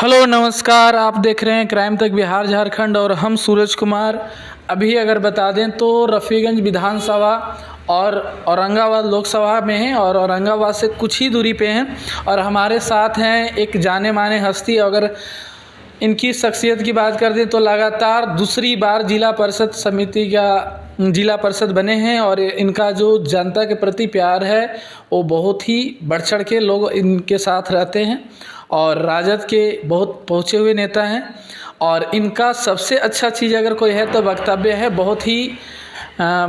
Hello नमस्कार। आप देख रहे हैं क्राइम तक बिहार झारखंड और हम सूरज कुमार। अभी अगर बता दें तो रफ़ीगंज विधानसभा और औरंगाबाद लोकसभा में है और औरंगाबाद से कुछ ही दूरी पे हैं और हमारे साथ हैं एक जाने माने हस्ती। अगर इनकी शख्सियत की बात कर दें तो लगातार दूसरी बार जिला परिषद समिति का जिला परिषद बने हैं और इनका जो जनता के प्रति प्यार है वो बहुत ही बढ़ चढ़ के लोग इनके साथ रहते हैं और राजद के बहुत पहुँचे हुए नेता हैं। और इनका सबसे अच्छा चीज़ अगर कोई है तो वक्तव्य है, बहुत ही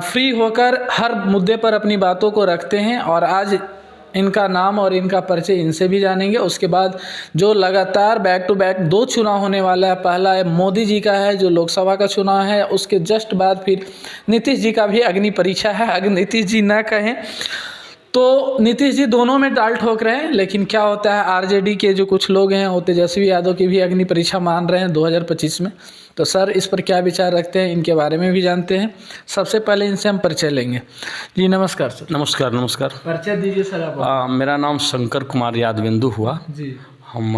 फ्री होकर हर मुद्दे पर अपनी बातों को रखते हैं। और आज इनका नाम और इनका परिचय इनसे भी जानेंगे। उसके बाद जो लगातार बैक टू बैक 2 चुनाव होने वाला है, पहला है मोदी जी का है जो लोकसभा का चुनाव है, उसके जस्ट बाद फिर नीतीश जी का भी अग्नि परीक्षा है। अगर नीतीश जी ना कहें तो नीतीश जी दोनों में डाल ठोक रहे हैं, लेकिन क्या होता है आरजेडी के जो कुछ लोग हैं वो तेजस्वी यादव की भी अग्नि परीक्षा मान रहे हैं 2025 में। तो सर इस पर क्या विचार रखते हैं, इनके बारे में भी जानते हैं। सबसे पहले इनसे हम परिचय लेंगे। जी नमस्कार सर। नमस्कार। परिचय दीजिए सर आप। मेरा नाम शंकर कुमार यादवेंदु हुआ जी। हम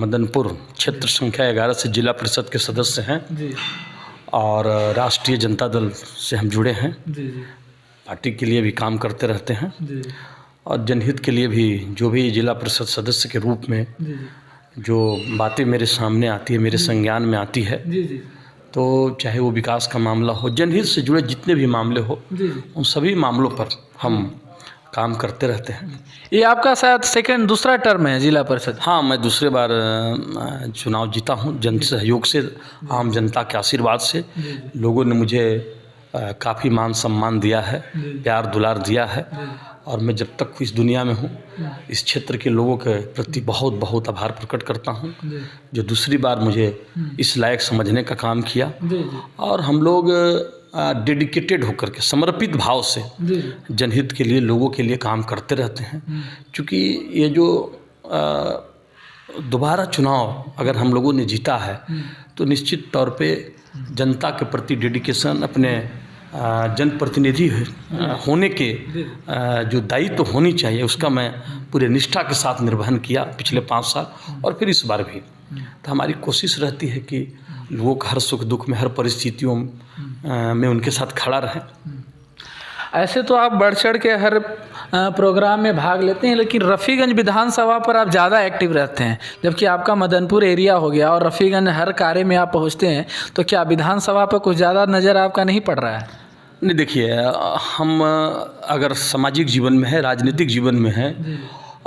मदनपुर क्षेत्र संख्या 11 से जिला परिषद के सदस्य हैं जी। और राष्ट्रीय जनता दल से हम जुड़े हैं। जी जी। पार्टी के लिए भी काम करते रहते हैं जी। और जनहित के लिए भी जो भी जिला परिषद सदस्य के रूप में जी। जो बातें मेरे सामने आती है, मेरे संज्ञान में आती है, जी जी। तो चाहे वो विकास का मामला हो, जनहित से जुड़े जितने भी मामले हो, उन सभी मामलों पर हम काम करते रहते हैं। ये आपका शायद दूसरा टर्म है जिला परिषद? हाँ, मैं दूसरे बार चुनाव जीता हूँ जन सहयोग से, आम जनता के आशीर्वाद से। लोगों ने मुझे काफ़ी मान सम्मान दिया है, प्यार दुलार दिया है और मैं जब तक इस दुनिया में हूँ इस क्षेत्र के लोगों के प्रति बहुत बहुत आभार प्रकट करता हूँ जो दूसरी बार मुझे इस लायक समझने का काम किया। और हम लोग डेडिकेटेड होकर के समर्पित भाव से जनहित के लिए, लोगों के लिए काम करते रहते हैं। क्योंकि ये जो दोबारा चुनाव अगर हम लोगों ने जीता है तो निश्चित तौर पे जनता के प्रति डेडिकेशन, अपने जनप्रतिनिधि होने के जो दायित्व होनी चाहिए उसका मैं पूरे निष्ठा के साथ निर्वहन किया पिछले 5 साल और फिर इस बार भी। तो हमारी कोशिश रहती है कि लोगों का हर सुख दुख में, हर परिस्थितियों में उनके साथ खड़ा रहें। ऐसे तो आप बढ़ चढ़ के हर प्रोग्राम में भाग लेते हैं, लेकिन रफ़ीगंज विधानसभा पर आप ज़्यादा एक्टिव रहते हैं, जबकि आपका मदनपुर एरिया हो गया और रफ़ीगंज हर कार्य में आप पहुंचते हैं। तो क्या विधानसभा पर कुछ ज़्यादा नज़र आपका नहीं पड़ रहा है? नहीं, देखिए, हम अगर सामाजिक जीवन में है, राजनीतिक जीवन में है,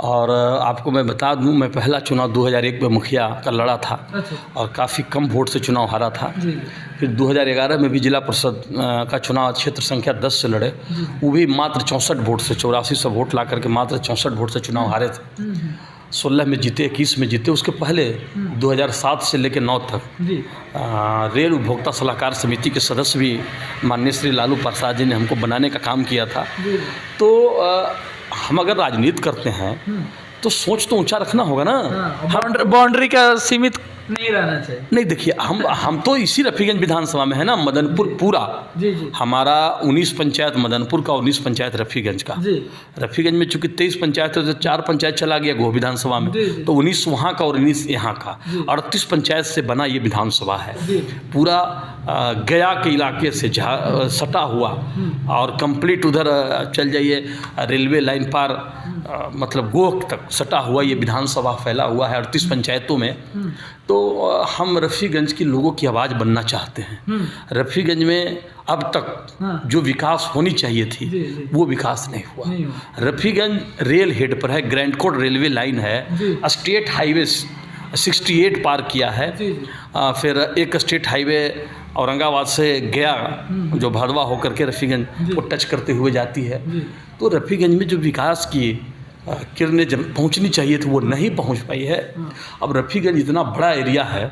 और आपको मैं बता दूं, मैं पहला चुनाव 2001 में मुखिया का लड़ा था और काफ़ी कम वोट से चुनाव हारा था। फिर 2011 में भी जिला परिषद का चुनाव क्षेत्र संख्या 10 से लड़े, वो भी मात्र 64 वोट से, 8400 वोट ला करके मात्र 64 वोट से चुनाव हारे थे। 16 में जीते, 21 में जीते। उसके पहले 2007 से लेकर 9 तक रेल उपभोक्ता सलाहकार समिति के सदस्य भी माननीय श्री लालू प्रसाद जी ने हमको बनाने का काम किया था। तो हम अगर राजनीति करते हैं तो सोच तो ऊंचा रखना होगा ना। बाउंड्री का सीमित नहीं रहना चाहिए। नहीं, देखिए, हम तो इसी रफ़ीगंज विधानसभा में है ना, मदनपुर पूरा। जी। हमारा 19 पंचायत मदनपुर का, 19 पंचायत रफ़ीगंज का। रफ़ीगंज में चूंकि 23 पंचायत है तो 4 पंचायत चला गया गोह विधानसभा में, तो 19 वहाँ का और 19 यहाँ का, 38 पंचायत से बना ये विधानसभा है। पूरा गया के इलाके से सटा हुआ और कंप्लीट उधर चल जाइए रेलवे लाइन पार, मतलब गोह तक सटा हुआ ये विधानसभा फैला हुआ है 38 पंचायतों में। तो हम रफ़ीगंज के लोगों की आवाज़ बनना चाहते हैं। रफ़ीगंज में अब तक जो विकास होनी चाहिए थी वो विकास नहीं हुआ। रफ़ीगंज रेल हेड पर है, ग्रैंड कोट रेलवे लाइन है, स्टेट हाईवे 68 पार किया है। फिर एक स्टेट हाईवे औरंगाबाद से गया जो भदवा होकर के रफ़ीगंज को टच करते हुए जाती है। तो रफ़ीगंज में जो विकास की किरणें जब पहुंचनी चाहिए थी वो नहीं पहुंच पाई है। अब रफ़ीगंज इतना बड़ा एरिया है,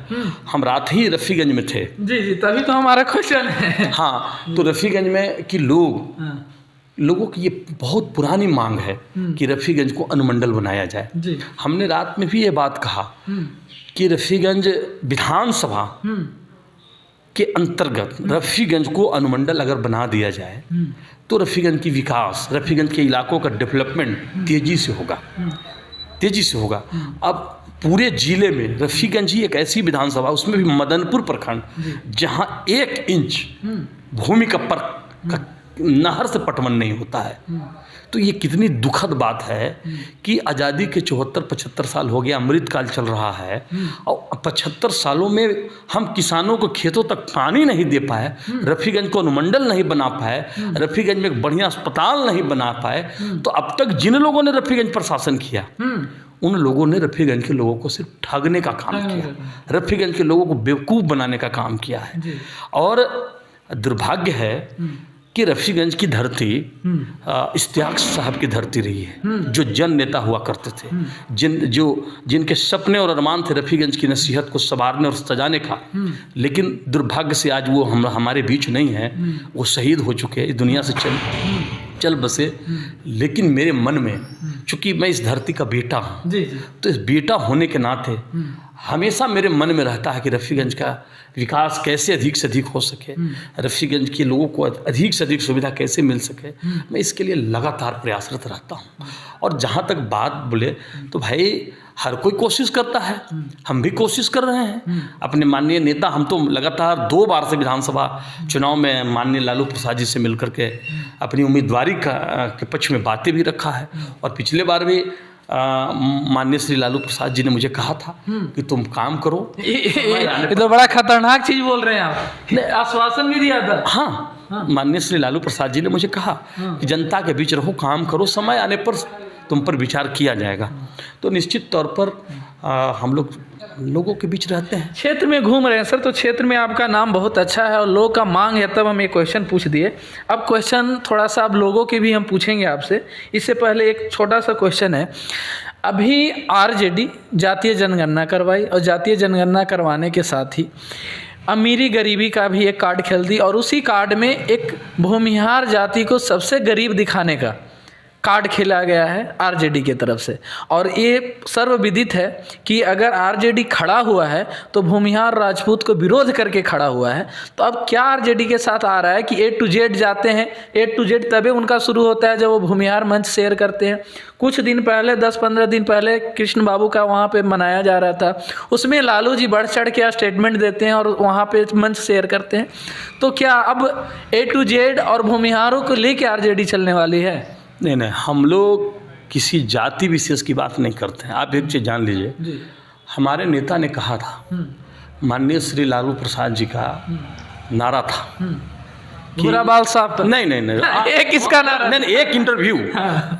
हम रात ही रफ़ीगंज में थे। जी, तभी तो हमारा क्वेश्चन है। हाँ, तो रफ़ीगंज में कि लोगों की ये बहुत पुरानी मांग है कि रफ़ीगंज को अनुमंडल बनाया जाए। हमने रात में भी ये बात कहा कि रफ़ीगंज विधानसभा के अंतर्गत रफ़ीगंज को अनुमंडल अगर बना दिया जाए तो रफ़ीगंज की विकास, रफ़ीगंज के इलाकों का डेवलपमेंट तेज़ी से होगा। अब पूरे जिले में रफीगंज ही एक ऐसी विधानसभा, उसमें भी मदनपुर प्रखंड, जहां 1 इंच भूमि का नहर से पटवन नहीं होता है। तो ये कितनी दुखद बात है कि आज़ादी के 74-75 साल हो गया, अमृतकाल चल रहा है, और 75 सालों में हम किसानों को खेतों तक पानी नहीं दे पाए, रफीगंज को अनुमंडल नहीं बना पाए, रफीगंज में एक बढ़िया अस्पताल नहीं बना पाए। तो अब तक जिन लोगों ने रफीगंज पर शासन किया, उन लोगों ने रफीगंज के लोगों को सिर्फ ठगने का काम किया, रफीगंज के लोगों को बेवकूफ़ बनाने का काम किया है। और दुर्भाग्य है कि रफीगंज की धरती इश्तियाक साहब की धरती रही है, जो जन नेता हुआ करते थे, जिनके सपने और अरमान थे रफीगंज की नसीहत को संवारने और सजाने का। लेकिन दुर्भाग्य से आज वो हमारे बीच नहीं है, वो शहीद हो चुके हैं, इस दुनिया से चल बसे। लेकिन मेरे मन में, चूँकि मैं इस धरती का बेटा हूँ, तो इस बेटा होने के नाते हमेशा मेरे मन में रहता है कि रफीगंज का विकास कैसे अधिक से अधिक हो सके, रफीगंज के लोगों को अधिक से अधिक सुविधा कैसे मिल सके। मैं इसके लिए लगातार प्रयासरत रहता हूँ। और जहाँ तक बात बोले तो भाई हर कोई कोशिश करता है, हम भी कोशिश कर रहे हैं। अपने माननीय नेता, हम तो लगातार 2 बार से विधानसभा चुनाव में माननीय लालू प्रसाद जी से मिलकर के अपनी उम्मीदवारी के पक्ष में बातें भी रखा है। और पिछले बार भी माननीय श्री लालू प्रसाद जी ने मुझे कहा था कि तुम काम करो। ये तो बड़ा खतरनाक चीज बोल रहे हैं आप, आश्वासन भी दिया था। हाँ, माननीय श्री लालू प्रसाद जी ने मुझे कहा कि जनता के बीच रहो, काम करो, समय आने पर तुम पर विचार किया जाएगा। तो निश्चित तौर पर हम लोगों के बीच रहते हैं, क्षेत्र में घूम रहे हैं सर। तो क्षेत्र में आपका नाम बहुत अच्छा है और लोगों का मांग है, तब हम एक क्वेश्चन पूछ दिए। अब क्वेश्चन थोड़ा सा अब लोगों के भी हम पूछेंगे आपसे। इससे पहले एक छोटा सा क्वेश्चन है। अभी आरजेडी जातीय जनगणना करवाई, और जातीय जनगणना करवाने के साथ ही अमीरी गरीबी का भी एक कार्ड खेल दी, और उसी कार्ड में एक भूमिहार जाति को सबसे गरीब दिखाने का कार्ड खेला गया है आरजेडी की तरफ से। और ये सर्वविदित है कि अगर आरजेडी खड़ा हुआ है तो भूमिहार राजपूत को विरोध करके खड़ा हुआ है। तो अब क्या आरजेडी के साथ आ रहा है कि A to Z जाते हैं, A to Z तभी उनका शुरू होता है जब वो भूमिहार मंच शेयर करते हैं। कुछ दिन पहले, 10-15 दिन पहले कृष्ण बाबू का वहाँ पे मनाया जा रहा था, उसमें लालू जी बढ़ चढ़ के स्टेटमेंट देते हैं और वहाँ पे मंच शेयर करते हैं। तो क्या अब A to Z और भूमिहारों को लेके आरजेडी चलने वाली है? नहीं, हम लोग किसी जाति विशेष की बात नहीं करते हैं। आप एक चीज़ जान लीजिए, हमारे नेता ने कहा था, माननीय श्री लालू प्रसाद जी का नारा था बुराबाल साहब तो नहीं एक किसका नारा? नहीं, एक इंटरव्यू,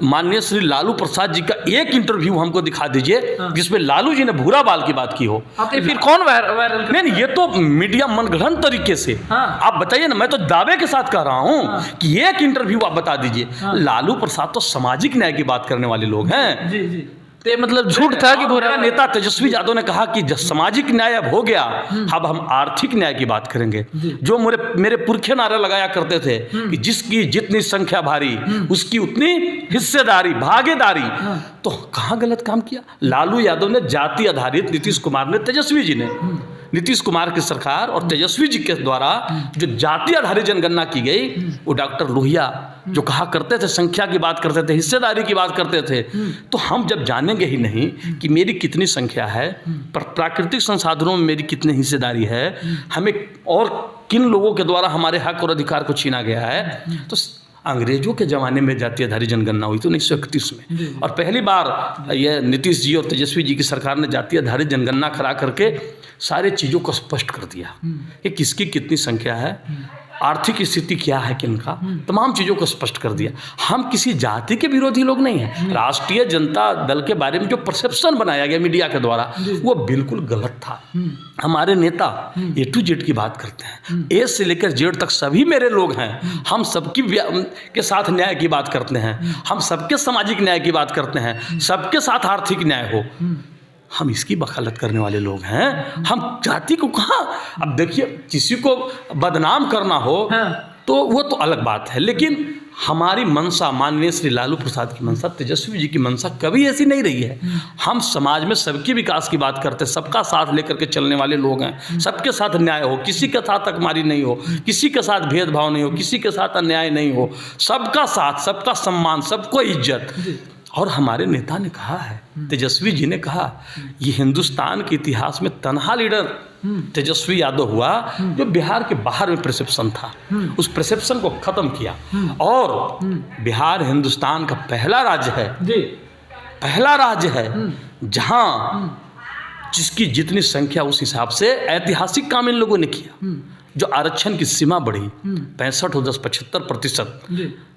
माननीय श्री लालू प्रसाद जी का एक इंटरव्यू हमको दिखा दीजिए जिसमें लालू जी ने भूरा बाल की बात की हो। फिर कौन वायरल? नहीं, ये तो मीडिया मनगढ़ंत तरीके से। आप बताइए ना, मैं तो दावे के साथ कह रहा हूँ कि एक इंटरव्यू आप बता दीजिए। लालू प्रसाद तो सामाजिक न्याय की बात करने वाले लोग हैं। जी। तो मतलब झूठ था कि बुरा? नेता तेजस्वी यादव ने कहा कि सामाजिक न्याय अब हो गया, अब हम आर्थिक न्याय की बात करेंगे। जो मेरे पुरखे नारे लगाया करते थे कि जिसकी जितनी संख्या भारी उसकी उतनी हिस्सेदारी, भागीदारी। तो कहाँ गलत काम किया? लालू यादव ने जाति आधारित, नीतीश कुमार ने, तेजस्वी जी ने, नीतीश कुमार की सरकार और तेजस्वी जी के द्वारा जो जाति आधारित जनगणना की गई, वो डॉक्टर लोहिया जो कहा करते थे, संख्या की बात करते थे, हिस्सेदारी की बात करते थे। तो हम जब जानेंगे ही नहीं कि मेरी कितनी संख्या है, प्राकृतिक संसाधनों में मेरी कितनी हिस्सेदारी है, हमें और किन लोगों के द्वारा हमारे हक और अधिकार को छीना गया है। तो अंग्रेजों के ज़माने में जातीय आधारित जनगणना हुई थी 1931 में, और पहली बार यह नीतीश जी और तेजस्वी जी की सरकार ने जातीय आधारित जनगणना करा करके सारे चीज़ों को स्पष्ट कर दिया कि किसकी कितनी संख्या है, आर्थिक स्थिति क्या है किनका, तमाम चीज़ों को स्पष्ट कर दिया। हम किसी जाति के विरोधी लोग नहीं हैं। राष्ट्रीय जनता दल के बारे में जो परसेप्शन बनाया गया मीडिया के द्वारा, वो बिल्कुल गलत था। हमारे नेता A to Z की बात करते हैं, A से लेकर Z तक सभी मेरे लोग हैं। हम सबकी के साथ न्याय की बात करते हैं, हम सबके सामाजिक न्याय की बात करते हैं, सबके साथ आर्थिक न्याय हो। हम इसकी वकालत करने वाले लोग हैं। हम जाति को कहाँ, अब देखिए, किसी को बदनाम करना हो तो वो तो अलग बात है, लेकिन हमारी मंशा, माननीय श्री लालू प्रसाद की मंशा, तेजस्वी जी की मंशा कभी ऐसी नहीं रही है। हम समाज में सबके विकास की बात करते हैं, सबका साथ लेकर के चलने वाले लोग हैं। सबके साथ न्याय हो, किसी के साथ अकमारी नहीं हो, किसी के साथ भेदभाव नहीं हो, किसी के साथ अन्याय नहीं हो, सबका साथ, सबका सम्मान, सबको इज्जत। और हमारे नेता ने कहा है, तेजस्वी जी ने कहा, ये हिंदुस्तान के इतिहास में तनहा लीडर तेजस्वी यादव हुआ जो बिहार के बाहर में परसेप्शन था, उस परसेप्शन को खत्म किया। और बिहार हिंदुस्तान का पहला राज्य है, पहला राज्य है जहां जिसकी जितनी संख्या उस हिसाब से ऐतिहासिक काम इन लोगों ने किया। जो आरक्षण की सीमा बढ़ी 65 और 75%,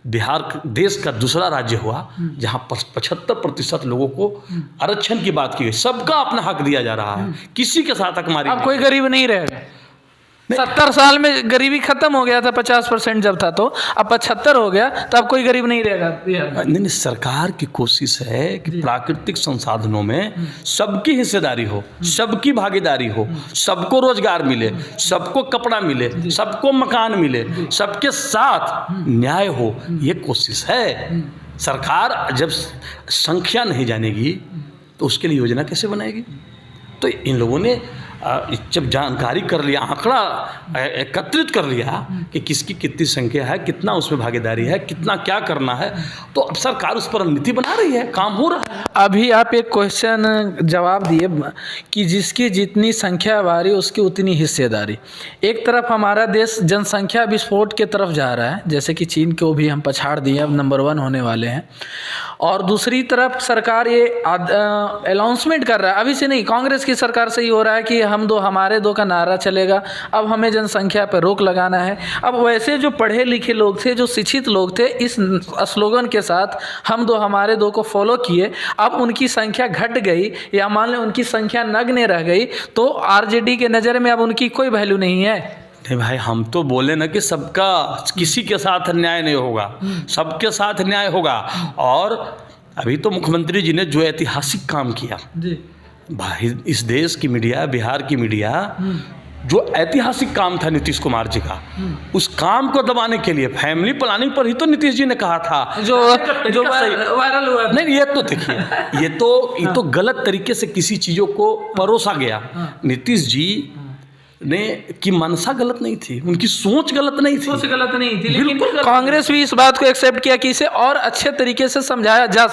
बिहार देश का दूसरा राज्य हुआ जहां 75% लोगों को आरक्षण की बात की गई। सबका अपना हक दिया जा रहा है, किसी के साथ हकमारी अब कोई गरीब नहीं रहेगा। 70 साल में गरीबी खत्म हो गया था, 50% जब था, तो अब 75 हो गया, तो अब कोई गरीब नहीं रहेगा। नहीं, सरकार की कोशिश है कि प्राकृतिक संसाधनों में सबकी हिस्सेदारी हो, सबकी भागीदारी हो, सबको रोजगार मिले, सबको कपड़ा मिले, सबको मकान मिले, सबके साथ न्याय हो, ये कोशिश है। सरकार जब संख्या नहीं जानेगी तो उसके लिए योजना कैसे बनाएगी? तो इन लोगों ने जब जानकारी कर लिया, आंकड़ा एकत्रित कर लिया कि किसकी कितनी संख्या है, कितना उसमें भागीदारी है, कितना क्या करना है, तो अब सरकार उस पर नीति बना रही है, काम हो रहा है। अभी आप एक क्वेश्चन जवाब दिए कि जिसकी जितनी संख्या बारी उसकी उतनी हिस्सेदारी। एक तरफ हमारा देश जनसंख्या विस्फोट के तरफ जा रहा है, जैसे कि चीन को भी हम पछाड़ दिए, अब नंबर 1 होने वाले हैं, और दूसरी तरफ सरकार ये अनाउंसमेंट कर रहा है, अभी से नहीं, कांग्रेस की सरकार से ही हो रहा है कि हम दो हमारे दो का नारा चलेगा, अब हमें जनसंख्या पर रोक लगाना है। अब वैसे जो पढ़े लिखे लोग थे, जो शिक्षित लोग थे, इस स्लोगन के साथ हम दो हमारे दो को फॉलो किए, अब उनकी संख्या घट गई या मान लें उनकी संख्या नगण्य रह गई, तो आरजेडी के नज़र में अब उनकी कोई वैल्यू नहीं है। नहीं भाई, हम तो बोले ना कि सबका, किसी के साथ अन्याय नहीं होगा, सबके साथ न्याय होगा। और अभी तो मुख्यमंत्री जी ने जो ऐतिहासिक काम किया जी, भाई, इस देश की मीडिया, बिहार की मीडिया, जो ऐतिहासिक काम था नीतीश कुमार जी का, उस काम को दबाने के लिए फैमिली प्लानिंग पर ही तो नीतीश जी ने कहा था, जो वायरल हुआ। नहीं, ये तो देखिए, ये तो गलत तरीके से किसी चीज़ों को परोसा गया। नीतीश जी ने की मनसा गलत नहीं थी, उनकी सोच गलत नहीं थी, सोच गलत नहीं थी, लेकिन कांग्रेस भी इस बात को एक्सेप्ट किया कि इसे और अच्छे तरीके से समझाया जा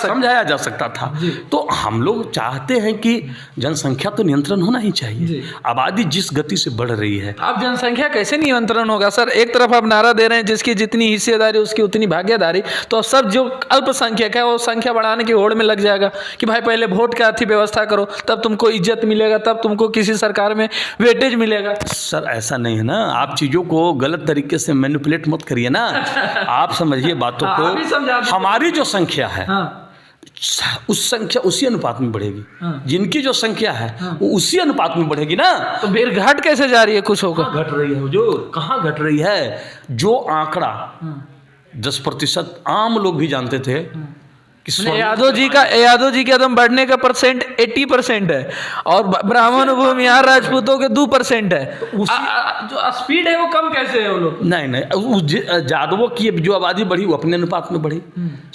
सकता था। तो हम लोग चाहते हैं कि जनसंख्या तो नियंत्रण होना ही चाहिए। आबादी जिस गति से बढ़ रही है, अब जनसंख्या कैसे नियंत्रण होगा सर? एक तरफ आप नारा दे रहे हैं जिसकी जितनी हिस्सेदारी उसकी उतनी भागीदारी, तो सब जो अल्पसंख्यक है वो संख्या बढ़ाने की होड़ में लग जाएगा कि भाई पहले वोट का अच्छी व्यवस्था करो, तब तुमको इज्जत मिलेगा, तब तुमको किसी सरकार में वेटेज मिलेगा। सर ऐसा नहीं है ना, आप चीज़ों को गलत तरीके से मैनिपुलेट मत करिए ना। आप समझिए बातों को। हमारी जो संख्या है, उस संख्या उसी अनुपात में बढ़ेगी, जिनकी जो संख्या है वो उसी अनुपात में बढ़ेगी ना। तो फिर घट कैसे जा रही है? कुछ होगा, घट रही है हुजूर, कहाँ घट रही है? जो आंकड़ा 10% आम लोग भी जानते थे यादव जी का एकदम बढ़ने का परसेंट 80% है, और ब्राह्मण भूमिहार राजपूतों के 2% है। जो स्पीड है वो कम कैसे है? वो लोग नहीं, यादवों की जो आबादी बढ़ी वो अपने अनुपात में बढ़ी,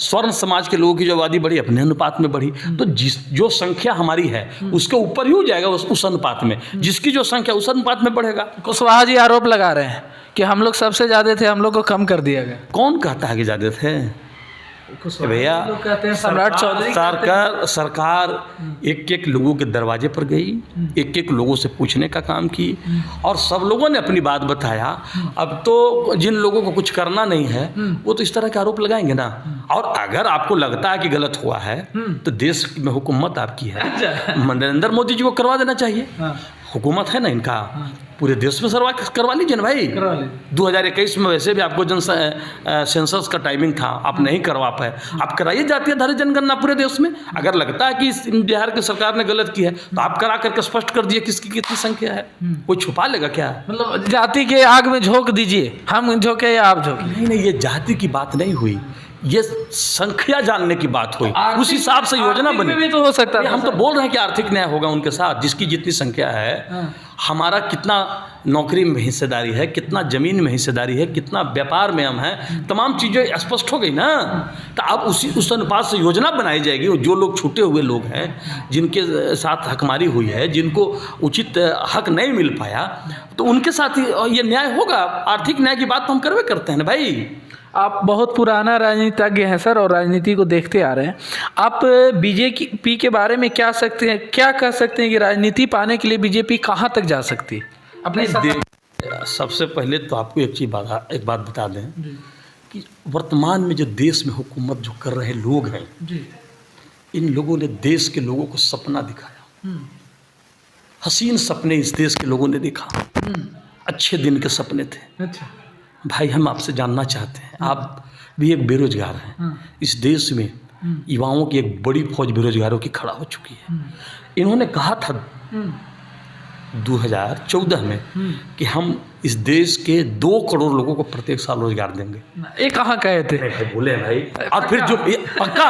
स्वर्ण समाज के लोगों की जो आबादी बढ़ी अपने अनुपात में बढ़ी। तो जो संख्या हमारी है उसके ऊपर ही हो जाएगा उस अनुपात में, जिसकी जो संख्या उस अनुपात में बढ़ेगा। कुशवाहा जी आरोप लगा रहे हैं कि हम लोग सबसे ज़्यादा थे, हम लोग को कम कर दिया गया। कौन कहता है कि ज़्यादा थे भैया? सम्राट चौधरी सरकार एक एक लोगों के दरवाजे पर गई, एक एक लोगों से पूछने का काम की, और सब लोगों ने अपनी बात बताया। अब तो जिन लोगों को कुछ करना नहीं है वो तो इस तरह के आरोप लगाएंगे ना। और अगर आपको लगता है कि गलत हुआ है तो देश में हुकूमत आपकी है, नरेंद्र मोदी जी को करवा देना चाहिए। हुकूमत है ना इनका, पूरे देश में करवा लीजिए ना भाई। 2021 में वैसे भी आपको सेंसस का टाइमिंग था, आप नहीं करवा पाए, आप कराइए जातीय आधारित जनगणना पूरे देश में। अगर लगता है कि बिहार की सरकार ने गलत की है तो आप करा करके स्पष्ट कर दिए किसकी कितनी संख्या है। कोई छुपा लेगा क्या? मतलब जाति के आग में झोंक दीजिए, हम झोंके या आप झोंके? नहीं, ये जाति की बात नहीं हुई, ये संख्या जानने की बात हुई, उस हिसाब से योजना बनी। भी तो हो सकता है। हम तो बोल रहे हैं कि आर्थिक न्याय होगा उनके साथ, जिसकी जितनी संख्या है। हमारा कितना नौकरी में हिस्सेदारी है, कितना जमीन में हिस्सेदारी है, कितना व्यापार में हम हैं, तमाम चीज़ें स्पष्ट हो गई ना। तो अब उस अनुपात से योजना बनाई जाएगी। जो लोग छूटे हुए लोग हैं, जिनके साथ हकमारी हुई है, जिनको उचित हक नहीं मिल पाया, तो उनके साथ ये न्याय होगा। आर्थिक न्याय की बात तो हम करवे करते हैं ना भाई। आप बहुत पुराना राजनीतिज्ञ हैं सर और राजनीति को देखते आ रहे हैं। आप बीजेपी के बारे में क्या कह सकते हैं कि राजनीति पाने के लिए बीजेपी कहाँ तक जा सकती है अपने सबसे पहले तो आपको एक बात बता दें कि वर्तमान में जो देश में हुकूमत जो कर रहे लोग हैं जी, इन लोगों ने देश के लोगों को सपना दिखाया, हसीन सपने इस देश के लोगों ने देखा, अच्छे दिन के सपने थे। अच्छा भाई हम आपसे जानना चाहते हैं, आप भी एक बेरोजगार हैं, इस देश में युवाओं की एक बड़ी फौज बेरोजगारों की खड़ा हो चुकी है। इन्होंने कहा था 2014 में कि हम इस देश के 2 करोड़ लोगों को प्रत्येक साल रोजगार देंगे। ये कहाँ कहे थे? बोले भाई, और फिर जो पक्का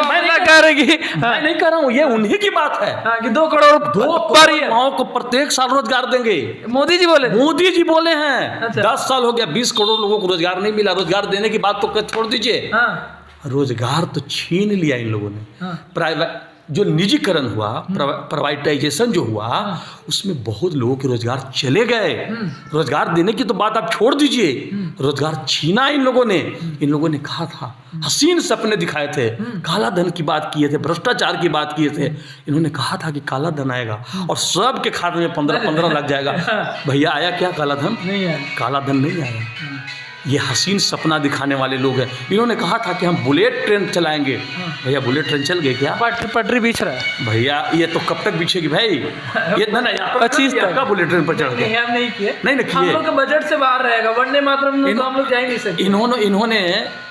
मैं नहीं कह रही कि मैं नहीं कह रहा हूँ, ये उन्हीं की बात है कि 2 करोड़ युवाओं को प्रत्येक साल रोजगार देंगे। मोदी जी बोले हैं। अच्छा। 10 साल हो गया, 20 करोड़ लोगों को रोजगार नहीं मिला। रोजगार देने की बात तो छोड़ दीजिए, रोजगार तो छीन लिया इन लोगों ने। प्राइवेट जो निजीकरण हुआ, प्राइवेटाइजेशन जो हुआ, उसमें बहुत लोगों के रोजगार चले गए। रोजगार देने की तो बात आप छोड़ दीजिए, रोजगार छीना इन लोगों ने। इन लोगों ने कहा था, हसीन सपने दिखाए थे, काला धन की बात किए थे, भ्रष्टाचार की बात किए थे। इन्होंने कहा था कि काला धन आएगा और सबके खाते में 15-15 लग जाएगा। भैया आया क्या काला धन? नहीं आया, काला धन नहीं आया। ये हसीन सपना दिखाने वाले लोग हैं। इन्होंने कहा था कि हम बुलेट ट्रेन चलाएंगे। भैया बुलेट ट्रेन चल गई क्या? पटरी बिछ रहा है भैया, ये तो कब तक बिछेगी भाई? ये ना 25 तक का बुलेट ट्रेन पर चढ़ गए। हम नहीं किए, नहीं किए। हम लोग के बजट से बाहर रहेगा, वंदे मातरम में हम लोग जा ही नहीं सकते। इन्होंने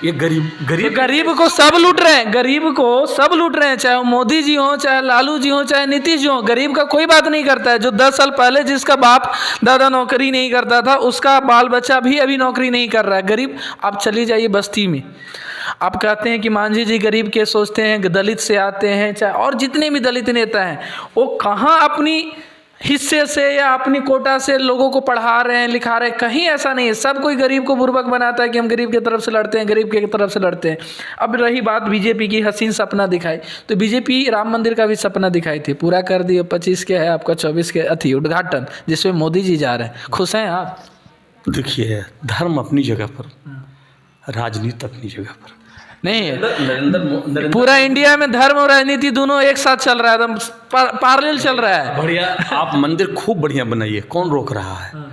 ये गरीब को सब लूट रहे हैं, गरीब को सब लूट रहे हैं, चाहे मोदी जी हो, चाहे लालू जी हो, चाहे नीतीश जी हो। गरीब का कोई बात नहीं करता है। जो 10 साल पहले जिसका बाप दादा नौकरी नहीं करता था, उसका बाल बच्चा भी अभी नौकरी नहीं कर रहा है। गरीब, आप चली जाइए बस्ती में, आप कहते हैं कि मांझी जी गरीब के सोचते हैं, दलित से आते हैं, चाहे और जितने भी दलित नेता हैं, वो कहाँ अपनी हिस्से से या अपनी कोटा से लोगों को पढ़ा रहे हैं, लिखा रहे हैं? कहीं ऐसा नहीं है। सब कोई गरीब को बुर्बक बनाता है कि हम गरीब की तरफ से लड़ते हैं, गरीब की तरफ से लड़ते हैं। अब रही बात बीजेपी की, हसीन सपना दिखाई, तो बीजेपी राम मंदिर का भी सपना दिखाई थी, पूरा कर दिए। 25 के है आपका, 24 के उद्घाटन, जिसमें मोदी जी जा रहे हैं। खुश हैं आप? देखिए, धर्म अपनी जगह पर, राजनीति अपनी जगह पर नहीं। पूरा इंडिया में धर्म और राजनीति दोनों एक साथ चल रहा है, एकदम पैरेलल चल रहा है। बढ़िया, आप मंदिर खूब बढ़िया बनाइए, कौन रोक रहा है?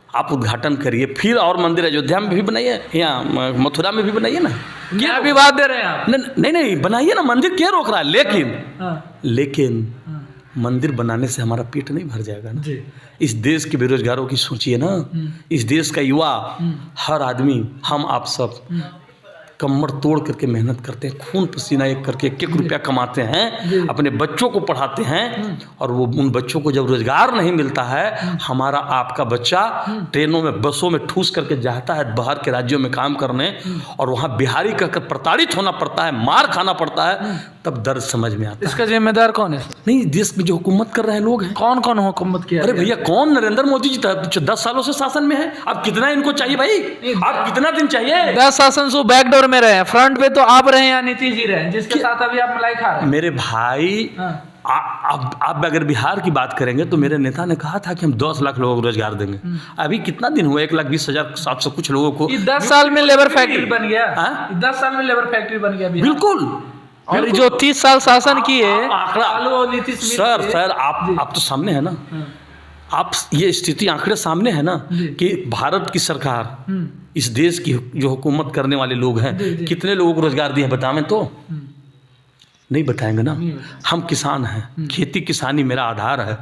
आप उद्घाटन करिए, फिर और मंदिर अयोध्या में भी बनाइए, यहाँ मथुरा में भी बनाइए ना। क्या विवाद दे रहे हैं आप? नहीं बनाइए ना, मंदिर क्या रोक रहा है? लेकिन मंदिर बनाने से हमारा पेट नहीं भर जाएगा ना। इस देश के बेरोजगारों की सोचिए ना, इस देश का युवा, हर आदमी, हम आप सब कमर तोड़ करके मेहनत करते हैं, खून पसीना एक करके 1-1 रुपया कमाते हैं, अपने बच्चों को पढ़ाते हैं, और वो उन बच्चों को जब रोजगार नहीं मिलता है, हमारा आपका बच्चा ट्रेनों में, बसों में ठूस करके जाता है बाहर के राज्यों में काम करने, और वहाँ बिहारी कहकर प्रताड़ित होना पड़ता है, मार खाना पड़ता है, तब दर्द समझ में आता है। इसका जिम्मेदार कौन है? नहीं, देश में जो हुकूमत कर रहे हैं लोग हैं। कौन हुकूमत किया? अरे भैया, कौन? नरेंद्र मोदी जी 10 सालों से शासन में है। अब कितना इनको चाहिए भाई? आप कितना दिन चाहिए? 10 शासन से बैकडोर में रहे हैं, फ्रंट पे तो आप रहे हैं या नीतीश जी रहे हैं, जिसके साथ अभी आप मलाई खा रहे हैं। मेरे भाई, आप अगर बिहार की बात करेंगे तो मेरे नेता ने कहा था कि हम 10 लाख लोगों को रोजगार देंगे। अभी कितना दिन हुआ? 1,20,700 कुछ लोगों को। 10 साल में लेबर फैक्ट्री बन गया। 10 साल में लेबर फैक्ट्री बन गया बिल्कुल। और जो 30 साल शासन किए सर, आप तो सामने है ना, आप ये स्थिति आंकड़े सामने है ना कि भारत की सरकार, इस देश की जो हुकूमत करने वाले लोग हैं, कितने लोगों को रोजगार दिए बतावें तो? नहीं बताएंगे ना। हम किसान हैं, खेती किसानी मेरा आधार है।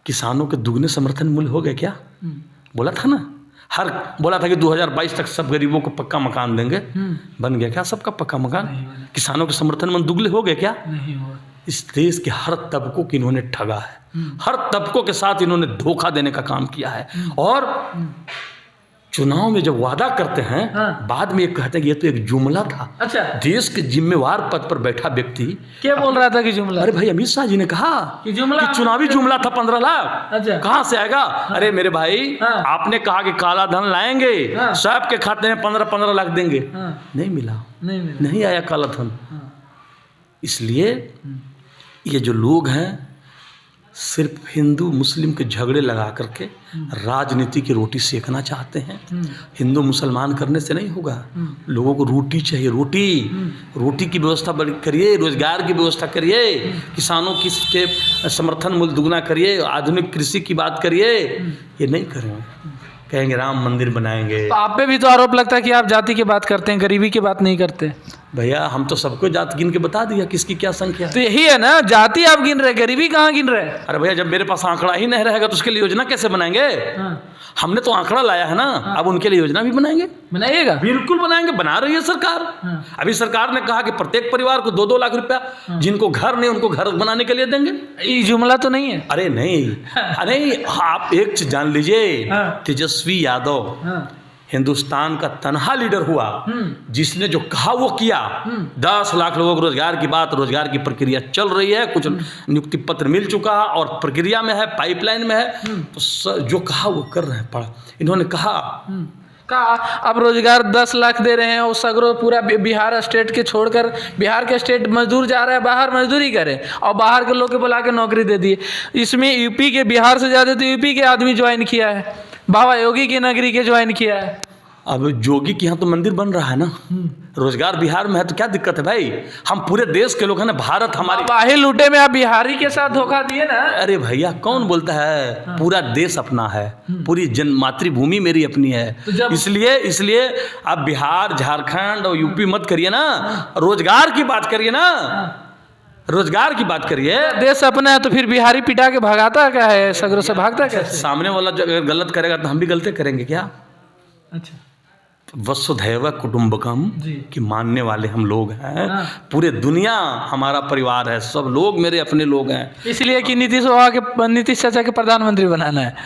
किसानों के दुगने समर्थन मूल्य हो गए क्या? बोला था ना, बोला था कि 2022 तक सब गरीबों को पक्का मकान देंगे। बन गया क्या सबका पक्का मकान? किसानों के समर्थन मूल्य दुगने हो गए क्या? नहीं हुआ। इस देश के हर तबकों को इन्होंने ठगा है, हर तबकों के साथ इन्होंने धोखा देने का काम किया है। और चुनाव में जब वादा करते हैं, बाद में ये कहते हैं कि ये तो एक जुमला था। अच्छा, देश के जिम्मेवार पद पर बैठा व्यक्ति क्या बोल रहा था कि जुमला? अरे भाई, अमित शाह जी ने कहा कि चुनावी जुमला था 15 लाख। अच्छा, कहाँ से आएगा? अरे मेरे भाई, आपने कहा कि काला धन लाएंगे, सबके खाते में 15-15 लाख देंगे। नहीं मिला, नहीं आया काला धन। इसलिए ये जो लोग हैं, सिर्फ हिंदू मुस्लिम के झगड़े लगा करके राजनीति की रोटी सेकना चाहते हैं। हिंदू मुसलमान करने से नहीं होगा। लोगों को रोटी चाहिए, रोटी की व्यवस्था करिए, रोजगार की व्यवस्था करिए, किसानों की के समर्थन मूल्य दुगना करिए, आधुनिक कृषि की बात करिए। ये नहीं करेंगे, कहेंगे राम मंदिर बनाएंगे। तो आप पे भी तो आरोप लगता है कि आप जाति की बात करते हैं, गरीबी की बात नहीं करते। भैया हम तो सबको जात गिन के बता दिया किसकी क्या संख्या है। तो यही है ना, जाति आप गिन रहे, गरीबी कहाँ गिन रहे? अरे भैया जब मेरे पास आंकड़ा ही नहीं रहेगा तो उसके लिए योजना कैसे बनाएंगे? हमने तो आंकड़ा लाया है ना, अब उनके लिए योजना भी बनाएंगे। बनाइएगा? बिल्कुल बनाएंगे, बना रही है सरकार। अभी सरकार ने कहा कि प्रत्येक परिवार को 2-2 लाख रुपया, जिनको घर नहीं उनको घर बनाने के लिए देंगे। ये जुमला तो नहीं है? अरे नहीं, अरे आप एक चीज जान लीजिए, तेजस्वी यादव हिंदुस्तान का तनहा लीडर हुआ जिसने जो कहा वो किया। 10 लाख लोगों को रोजगार की बात, रोजगार की प्रक्रिया चल रही है, कुछ नियुक्ति पत्र मिल चुका और प्रक्रिया में है, पाइपलाइन में है। तो जो कहा वो कर रहे हैं। इन्होंने कहा अब रोजगार 10 लाख दे रहे हैं और सगरो पूरा बिहार स्टेट के छोड़कर बिहार के स्टेट मजदूर जा रहा है बाहर मजदूरी करे और बाहर के लोग के बुला के नौकरी दे दिए। इसमें यूपी के, बिहार से ज़्यादा तो यूपी के आदमी ज्वाइन किया है, बाबा योगी की नगरी के ज्वाइन किया है। अब योगी के यहाँ तो मंदिर बन रहा है ना, रोजगार बिहार में है तो क्या दिक्कत है भाई? हम पूरे देश के लोग हैं ना, भारत हमारी। बाहे लूटे में आप बिहारी के साथ धोखा दिए ना। अरे भैया कौन बोलता है? पूरा देश अपना है, पूरी मातृभूमि मेरी अपनी है। तो इसलिए आप बिहार, झारखंड और यूपी मत करिए ना, रोजगार की बात करिए ना, रोजगार की बात करिए। देश अपना है तो फिर बिहारी पिटा के भगाता क्या है, सगरों से भागता क्या? सामने वाला अगर गलत करेगा तो हम भी गलती करेंगे क्या? अच्छा, वसुधैव कुटुंबकम की मानने वाले हम लोग हैं। पूरे दुनिया हमारा परिवार है, सब लोग मेरे अपने लोग हैं। इसलिए कि नीतीश चाचा के प्रधानमंत्री बनाना है।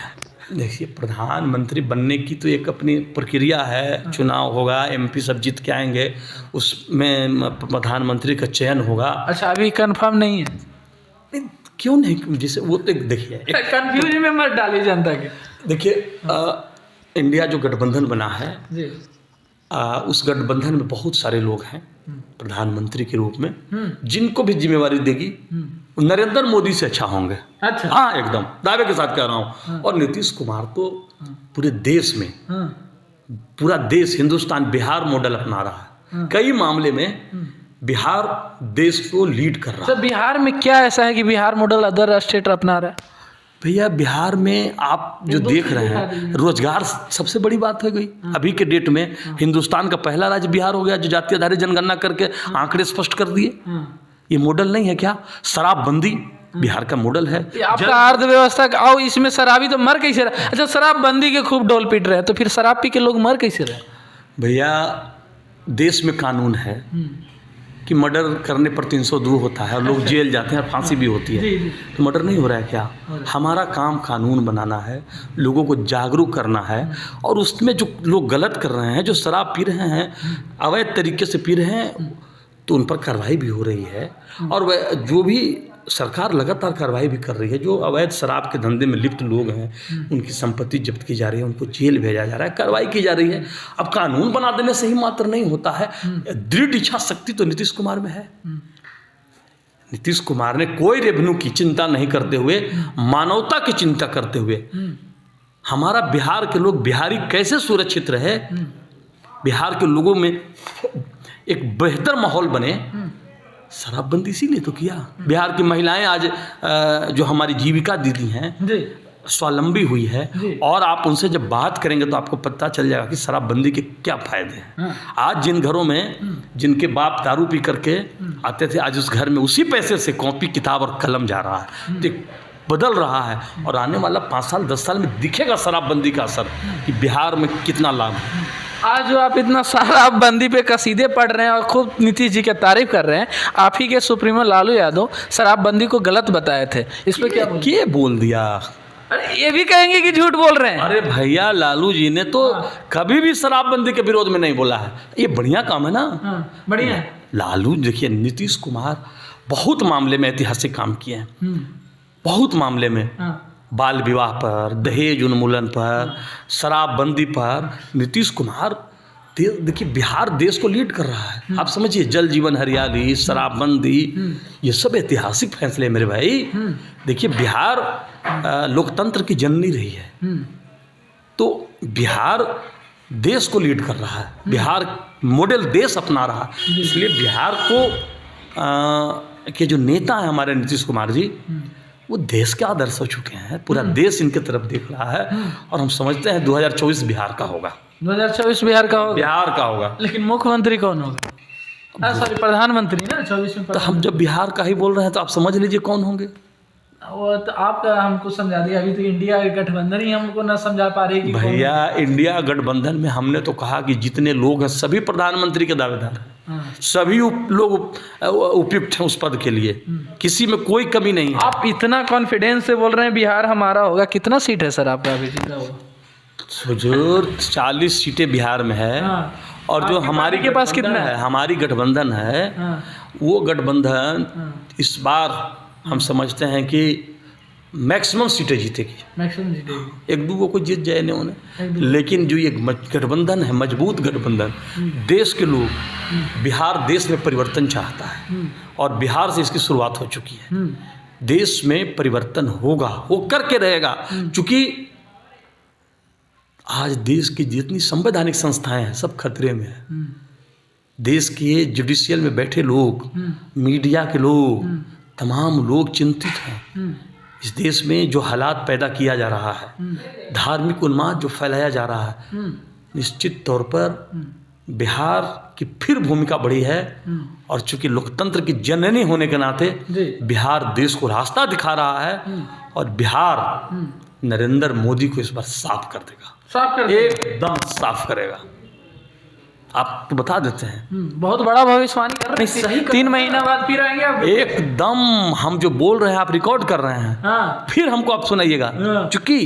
देखिए प्रधानमंत्री बनने की तो एक अपनी प्रक्रिया है, चुनाव होगा, एमपी सब जीत के आएंगे, उसमें प्रधानमंत्री का चयन होगा। अच्छा, अभी कंफर्म नहीं है? नहीं, क्यों नहीं? जैसे वो तो देखिए कंफ्यूजन में मत डालिए जनता के। देखिए इंडिया जो गठबंधन बना है जी, उस गठबंधन में बहुत सारे लोग हैं प्रधानमंत्री के रूप में, जिनको भी जिम्मेवारी देगी नरेंद्र मोदी से अच्छा होंगे। अच्छा, हाँ एकदम दावे के साथ कह रहा हूँ। और नीतीश कुमार तो पूरे देश में, पूरा देश हिंदुस्तान बिहार मॉडल अपना रहा है। कई मामले में बिहार देश को लीड कर रहा है। तो बिहार में क्या ऐसा है कि बिहार मॉडल अदर स्टेट अपना रहा है? भैया बिहार में आप जो देख रहे हैं, रोजगार सबसे बड़ी बात हो गई। अभी के डेट में हिंदुस्तान का पहला राज्य बिहार हो गया जो जाति आधारित जनगणना करके आंकड़े स्पष्ट कर दिए। ये मॉडल नहीं है क्या? शराबबंदी बिहार का मॉडल है। आपका अर्थव्यवस्था आओ, इसमें शराबी तो मर कैसे रहे? अच्छा, शराबबंदी के खूब डोल पीट रहे हैं, तो फिर शराब पी के लोग मर कैसे रहे? भैया देश में कानून है कि मर्डर करने पर 302 होता है और लोग जेल जाते हैं और फांसी भी होती है। तो मर्डर नहीं हो रहा है क्या? हमारा काम कानून बनाना है, लोगों को जागरूक करना है, और उसमें जो लोग गलत कर रहे हैं, जो शराब पी रहे हैं, अवैध तरीके से पी रहे हैं, तो उन पर कार्रवाई भी हो रही है। और जो भी सरकार लगातार कार्रवाई भी कर रही है, जो अवैध शराब के धंधे में लिप्त लोग हैं उनकी संपत्ति जब्त की जा रही है, उनको जेल भेजा जा रहा है, कार्रवाई की जा रही है। अब कानून बना देने से ही मात्र नहीं होता है, दृढ़ इच्छा शक्ति तो नीतीश कुमार में है। नीतीश कुमार ने कोई रेवेन्यू की चिंता नहीं करते हुए, मानवता की चिंता करते हुए, हमारा बिहार के लोग, बिहारी कैसे सुरक्षित रहे, बिहार के लोगों में एक बेहतर माहौल बने, शराबबंदी इसीलिए तो किया। बिहार की महिलाएं आज जो हमारी जीविका दीदी हैं, स्वावलंबी हुई है। और आप उनसे जब बात करेंगे तो आपको पता चल जाएगा कि शराबबंदी के क्या फायदे हैं। आज जिन घरों में जिनके बाप दारू पी करके आते थे, आज उस घर में उसी पैसे से कॉपी किताब और कलम जा रहा है, तो बदल रहा है। और आने वाला 5 साल 10 साल में दिखेगा शराबबंदी का असर कि बिहार में कितना लाभ है। आज जो आप इतना शराबबंदी पे कसीदे पढ़ रहे हैं और खूब नीतीश जी की तारीफ कर रहे हैं, आप ही के सुप्रीमो लालू यादव शराबबंदी को गलत बताए थे, इस पर क्या बोल दिया? अरे ये भी कहेंगे कि झूठ बोल रहे हैं। अरे भैया लालू जी ने तो कभी भी शराबबंदी के विरोध में नहीं बोला है, ये बढ़िया काम है ना। बढ़िया है। लालू देखिए, नीतीश कुमार बहुत मामले में ऐतिहासिक काम किए हैं, बहुत मामले में, बाल विवाह पर, दहेज उन्मूलन पर, शराबबंदी पर नीतीश कुमार देखिए बिहार देश को लीड कर रहा है। आप समझिए, जल जीवन हरियाली, शराबबंदी, ये सब ऐतिहासिक फैसले हैं मेरे भाई। देखिए बिहार लोकतंत्र की जननी रही है, तो बिहार देश को लीड कर रहा है, बिहार मॉडल देश अपना रहा है। इसलिए बिहार को के जो नेता हैं हमारे नीतीश कुमार जी, वो देश के आदर्श हो चुके हैं। पूरा देश इनके तरफ देख रहा है और हम समझते हैं 2024 बिहार का होगा। 2024 बिहार का होगा, बिहार का होगा। लेकिन मुख्यमंत्री कौन होगा? सॉरी, प्रधानमंत्री ना 24 में। तो हम जब बिहार का ही बोल रहे हैं तो आप समझ लीजिए कौन होंगे। वो तो आप हमको समझा दिया, अभी तो इंडिया गठबंधन ही हमको ना समझा पा रही कि भैया इंडिया गठबंधन में हमने तो कहा कि जितने लोग हैं सभी प्रधानमंत्री के दावेदार हैं, सभी लोग उपयुक्त हैं उस पद के लिए, किसी में कोई कमी नहीं है। आप इतना कॉन्फिडेंस से बोल रहे हैं बिहार हमारा होगा। कितना सीट है सर आपका अभी जीता हुआ? हुजूर 40 सीटें बिहार में है। और जो हमारी के पास कितना है? हमारी गठबंधन है, वो गठबंधन इस बार हम समझते हैं कि मैक्सिमम सीटें जीतेगी। मैक्सिमम जीतेगी, एक दो को जीत जाए उन्हें, लेकिन जो ये गठबंधन है, मजबूत गठबंधन, देश के लोग, बिहार देश में परिवर्तन चाहता है और बिहार से इसकी शुरुआत हो चुकी है। देश में परिवर्तन होगा, वो करके रहेगा, क्योंकि आज देश की जितनी संवैधानिक संस्थाएं हैं सब खतरे में है। देश के जुडिशियल में बैठे लोग, मीडिया के लोग, तमाम लोग चिंतित हैं। इस देश में जो हालात पैदा किया जा रहा है, धार्मिक उन्माद जो फैलाया जा रहा है, निश्चित तौर पर बिहार की फिर भूमिका बड़ी है। और चूंकि लोकतंत्र की जननी होने के नाते बिहार देश को रास्ता दिखा रहा है और बिहार नरेंद्र मोदी को इस बार साफ कर देगा, एकदम साफ करेगा। आप तो बता देते हैं, बहुत बड़ा भविष्यवाणी कर रहे हैं। 3 महीना बाद फिर आएंगे आप? एकदम हम जो बोल रहे हैं आप रिकॉर्ड कर रहे हैं, फिर हमको आप सुनाइएगा, क्योंकि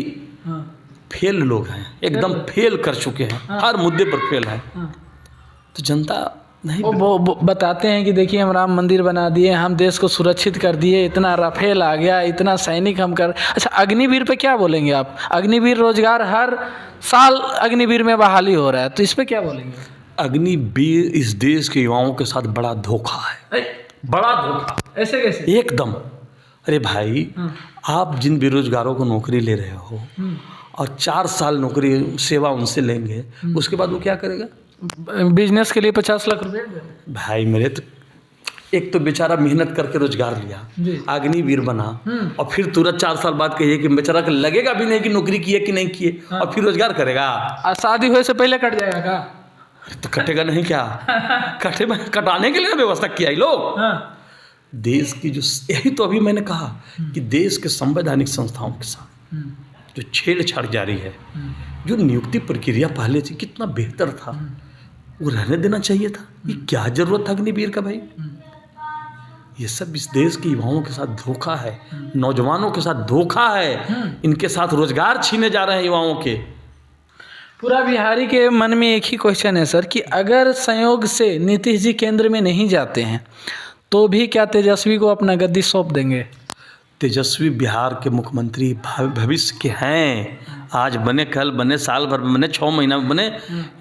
फेल लोग हैं, एकदम फेल कर चुके हैं, हर मुद्दे पर फेल है। तो जनता नहीं वो बताते हैं कि देखिए हम राम मंदिर बना दिए, हम देश को सुरक्षित कर दिए, इतना राफेल आ गया, इतना सैनिक हम कर। अच्छा, अग्निवीर पे क्या बोलेंगे आप? अग्निवीर रोजगार हर साल अग्निवीर में बहाली हो रहा है, तो इस पे क्या बोलेंगे? अग्निवीर इस देश के युवाओं के साथ बड़ा धोखा है, बड़ा धोखा। ऐसे कैसे? एकदम। अरे भाई, आप जिन बेरोजगारों को नौकरी ले रहे हो और 4 साल नौकरी सेवा उनसे लेंगे, उसके बाद वो क्या करेगा? बिजनेस के लिए 50 लाख रुपए। भाई मेरे तो एक तो बेचारा मेहनत करके रोजगार लिया, अग्निवीर बना, और फिर तुरंत 4 साल बाद कहिए कि बेचारा को लगेगा भी नहीं कि नौकरी किए कि नहीं किए, और फिर रोजगार करेगा। शादी होने से पहले कट जाएगा का? तो कटेगा नहीं क्या? कटाने के लिए व्यवस्था किया है लोग। देश की जो, यही तो अभी मैंने कहा कि देश के संवैधानिक संस्थाओं के साथ जो छेड़छाड़ जारी है, जो नियुक्ति प्रक्रिया पहले से कितना बेहतर था, वो रहने देना चाहिए था। ये क्या जरूरत था अग्निवीर का भाई? ये सब इस देश के युवाओं के साथ धोखा है, नौजवानों के साथ धोखा है, इनके साथ रोजगार छीने जा रहे हैं युवाओं के। पूरा बिहारी के मन में एक ही क्वेश्चन है सर, कि अगर संयोग से नीतीश जी केंद्र में नहीं जाते हैं तो भी क्या तेजस्वी को अपना गद्दी सौंप देंगे? तेजस्वी बिहार के मुख्यमंत्री भविष्य के हैं। आज बने, कल बने, साल भर में बने, 6 महीना में बने,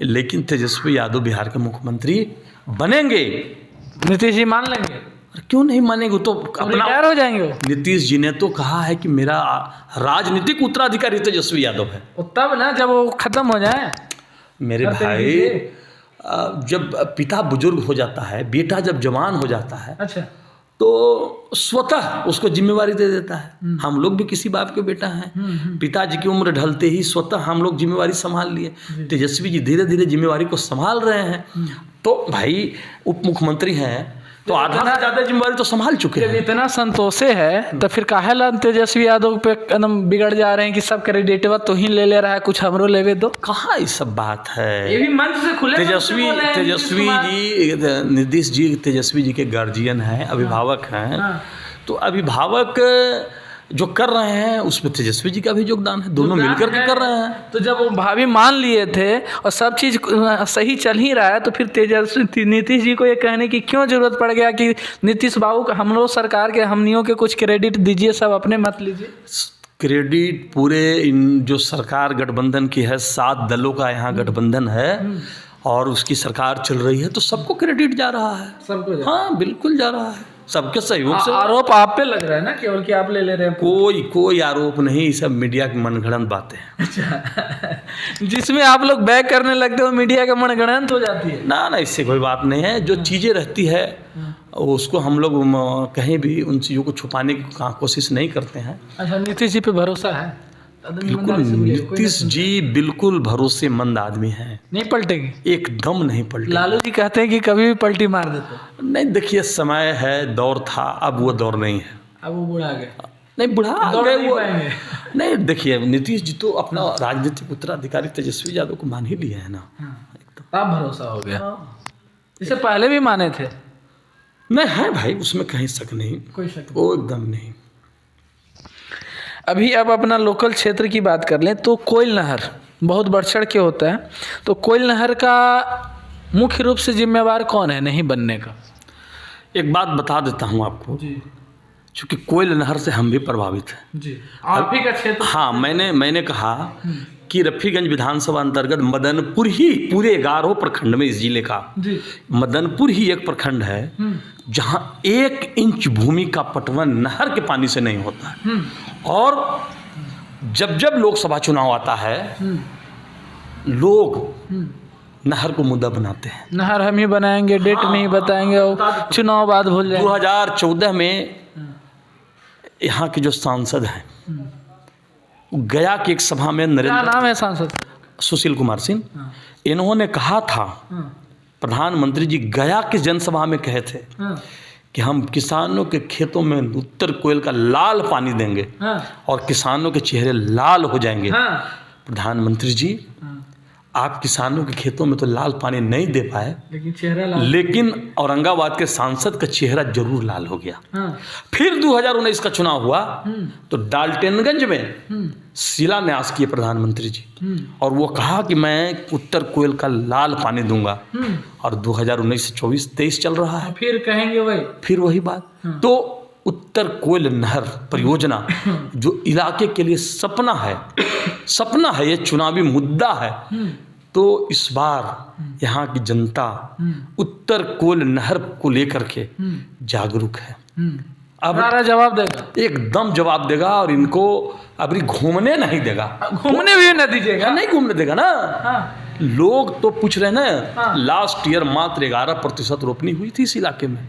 लेकिन तेजस्वी यादव बिहार के मुख्यमंत्री बनेंगे। नीतीश जी मान लेंगे? क्यों नहीं मानेंगे? तो अपना रिटायर हो जाएंगे वो। नीतीश जी ने तो कहा है कि मेरा राजनीतिक उत्तराधिकारी तेजस्वी यादव है। तब ना जब वो खत्म हो जाए। मेरे भाई, जब पिता बुजुर्ग हो जाता है, बेटा जब जवान हो जाता है, अच्छा, तो स्वतः उसको जिम्मेवारी दे देता है। हम लोग भी किसी बाप के बेटा हैं, पिताजी की उम्र ढलते ही स्वतः हम लोग जिम्मेवारी संभाल लिए। तेजस्वी जी धीरे धीरे जिम्मेवारी को संभाल रहे हैं। तो भाई उप मुख्यमंत्री हैं, तो आधा से ज़्यादा जिम्मेवारी तो संभाल चुके हैं। जब इतना संतोषे है तो फिर काहे ला तेजस्वी यादव पे कदम बिगड़ जा रहे हैं कि सब क्रेडिटवा तो ही ले रहा है, कुछ हमरो लेवे दो? कहाँ ये सब बात है? ये भी मंच से खुले तेजस्वी जी, नीतीश जी तेजस्वी जी के गार्जियन हैं, अभिभावक हैं। तो अभिभावक जो कर रहे हैं उसमें तेजस्वी जी का भी योगदान है, दोनों मिलकर के कर रहे हैं। तो जब वो भाभी मान लिए थे और सब चीज़ सही चल ही रहा है, तो फिर तेजस्वी नीतीश जी को ये कहने की क्यों जरूरत पड़ गया कि नीतीश बाबू का, हम लोग सरकार के, हमनियों के कुछ क्रेडिट दीजिए, सब अपने मत लीजिए? क्रेडिट पूरे इन जो सरकार गठबंधन की है, 7 दलों का यहाँ गठबंधन है, और उसकी सरकार चल रही है, तो सबको क्रेडिट जा रहा है। सबको हाँ बिल्कुल जा रहा है, सबके सहयोग से। आरोप आप पे लग रहा है ना, केवल कि आप ले रहे हैं? कोई आरोप नहीं, ये सब मीडिया की मनगढ़ंत बातें हैं। अच्छा जिसमें आप लोग बैक करने लगते हो मीडिया का मनगढ़ंत हो जाती है? ना इससे कोई बात नहीं है। जो चीज़ें रहती है उसको हम लोग कहीं भी उन चीज़ों को छुपाने की कोशिश नहीं करते हैं। अच्छा, नीतीश जी पे भरोसा है? बिल्कुल, नीतीश जी बिल्कुल भरोसेमंद आदमी हैं। नहीं पलटेगी? एकदम नहीं पलटेगी। लालू जी कहते हैं कि कभी भी पलटी मार देते। नहीं, देखिए समय है, दौर था, अब वो दौर नहीं है। अब वो बूढ़ा गया? नहीं, बुढ़ा दौड़ गए नहीं वो। पाएंगे। नहीं, देखिए नीतीश जी तो अपना राजनीतिक उत्तराधिकारी तेजस्वी यादव को मान ही लिए है ना। आप भरोसा हो गया? इससे पहले भी माने थे? नहीं है भाई, उसमें कहीं शक नहीं, कोई शक वो एकदम नहीं। अभी अब अपना लोकल क्षेत्र की बात कर लें तो कोयल नहर बहुत बढ़ चढ़ के होता है, तो कोयल नहर का मुख्य रूप से जिम्मेवार कौन है नहीं बनने का? एक बात बता देता हूँ आपको जी। क्योंकि कोयल नहर से हम भी प्रभावित हैं जी, आप ही का क्षेत्र? हाँ, मैंने कहा कि रफीगंज विधानसभा अंतर्गत मदनपुर ही पूरे 11 प्रखंड में, इस जिले का जी। मदनपुर ही एक प्रखंड है जहां 1 इंच भूमि का पटवन नहर के पानी से नहीं होता है। और जब लोकसभा चुनाव आता है लोग नहर को मुद्दा बनाते हैं। नहर हम ही बनाएंगे, डेट नहीं बताएंगे और चुनाव बाद भूल जाएंगे। 2014 में यहाँ के जो सांसद हैं गया की एक सभा में, क्या नाम है सांसद? सुशील कुमार सिंह, इन्होंने कहा था, प्रधानमंत्री जी गया की जनसभा में कहे थे कि हम किसानों के खेतों में उत्तर कोयल का लाल पानी देंगे और किसानों के चेहरे लाल हो जाएंगे। प्रधानमंत्री जी, आप किसानों के खेतों में तो लाल पानी नहीं दे पाए, लेकिन चेहरा लाल। लेकिन औरंगाबाद के सांसद का चेहरा जरूर लाल हो गया। फिर 2019 का चुनाव हुआ तो डाल्टनगंज में शिलान्यास किए प्रधानमंत्री जी, और वो कहा कि मैं उत्तर कोयल का लाल पानी दूंगा। और 2019 से 24-23 चल रहा है, फिर कहेंगे वही, फिर वही बात। तो उत्तर कोयल नहर परियोजना जो इलाके के लिए सपना है, ये चुनावी मुद्दा है। तो इस बार यहाँ की जनता उत्तर कोयल नहर को लेकर के जागरूक है। अब जवाब देगा, एकदम जवाब देगा, और इनको अभी घूमने नहीं देगा। घूमने भी न दीजिएगा? नहीं घूमने देगा ना। लोग तो पूछ रहे हैं ना, लास्ट ईयर मात्र 11% रोपनी हुई थी इस इलाके में,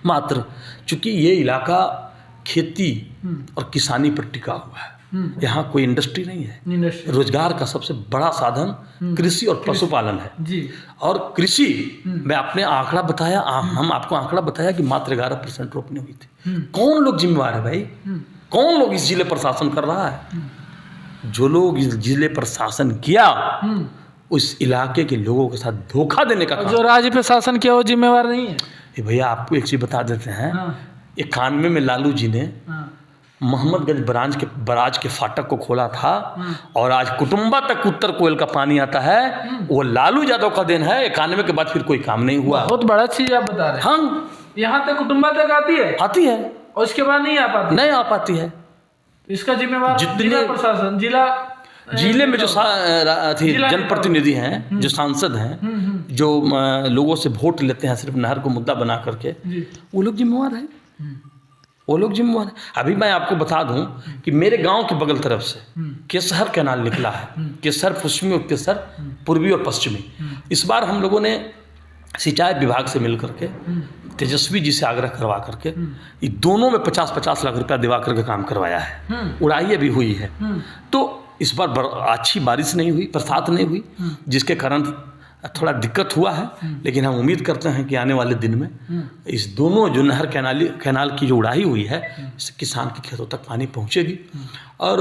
मात्र। चूंकि ये इलाका खेती और किसानी पर टिका हुआ है, यहाँ कोई इंडस्ट्री नहीं है। रोजगार का सबसे बड़ा साधन कृषि और पशुपालन है जी। और कृषि में आपने आंकड़ा बताया, हम आपको आंकड़ा बताया कि मात्र 11% रोपनी हुई थी। कौन लोग जिम्मेवार है भाई? कौन लोग इस जिले पर शासन कर रहा है? जो लोग इस जिले पर शासन किया उस इलाके के लोगों के साथ धोखा देने का, जो राज्य पे शासन किया वो जिम्मेवार नहीं है। भैया आपको एक चीज बता देते हैं, 91 में लालू जी ने मोहम्मदगंज बराज के फाटक को खोला था, और आज कुटुंबा तक उत्तर कोयल का पानी आता है, वो लालू यादव का देन है। 91 के बाद फिर कोई काम नहीं हुआ। बहुत बड़ा चीज आप बता रहे हैं। हाँ, यहाँ तक कुटुंबा तक आती है और उसके बाद नहीं आ पाती है। इसका जिम्मेवार जिला प्रशासन, जिले में जो जनप्रतिनिधि हैं, जो सांसद हैं, जो लोगों से वोट लेते हैं सिर्फ नहर को मुद्दा बना करके, वो लोग जिम्मेवार हैं। अभी मैं आपको बता दूं कि मेरे गांव के बगल तरफ से केसहर कैनाल निकला है, केसहर पश्चिमी और केसहर पूर्वी और पश्चिमी। इस बार हम लोगों ने सिंचाई विभाग से मिल करके तेजस्वी जी से आग्रह करवा करके ये दोनों में 50-50 लाख रुपया दिवा करके काम करवाया है। उड़ाई अभी हुई है। तो इस बार अच्छी बारिश नहीं हुई, बरसात नहीं हुई, जिसके कारण थोड़ा दिक्कत हुआ है। लेकिन हम उम्मीद करते हैं कि आने वाले दिन में इस दोनों जो नहर कैनाल की जो उड़ाई हुई है, इससे किसान के खेतों तक पानी पहुंचेगी। और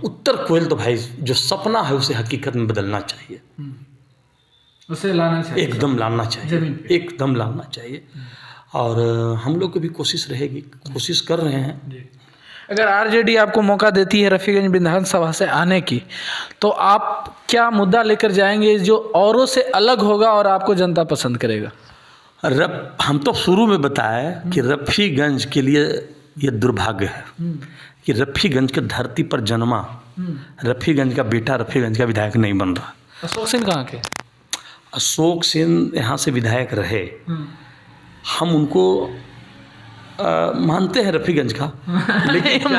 उत्तर कोयल तो भाई जो सपना है उसे हकीकत में बदलना चाहिए, उसे लाना चाहिए, एकदम लाना चाहिए, एकदम लाना चाहिए। और हम लोग को भी कोशिश रहेगी, कोशिश कर रहे हैं। अगर आरजेडी आपको मौका देती है रफीगंज विधानसभा से आने की, तो आप क्या मुद्दा लेकर जाएंगे जो औरों से अलग होगा और आपको जनता पसंद करेगा? हम तो शुरू में बताया कि रफीगंज के लिए ये दुर्भाग्य है कि रफीगंज के धरती पर जन्मा रफीगंज का बेटा रफीगंज का विधायक नहीं बन रहा। अशोक सिंह कहाँ के? अशोक सिंह यहाँ से विधायक रहे, हम उनको मानते हैं रफ़ीगंज का, लेकिन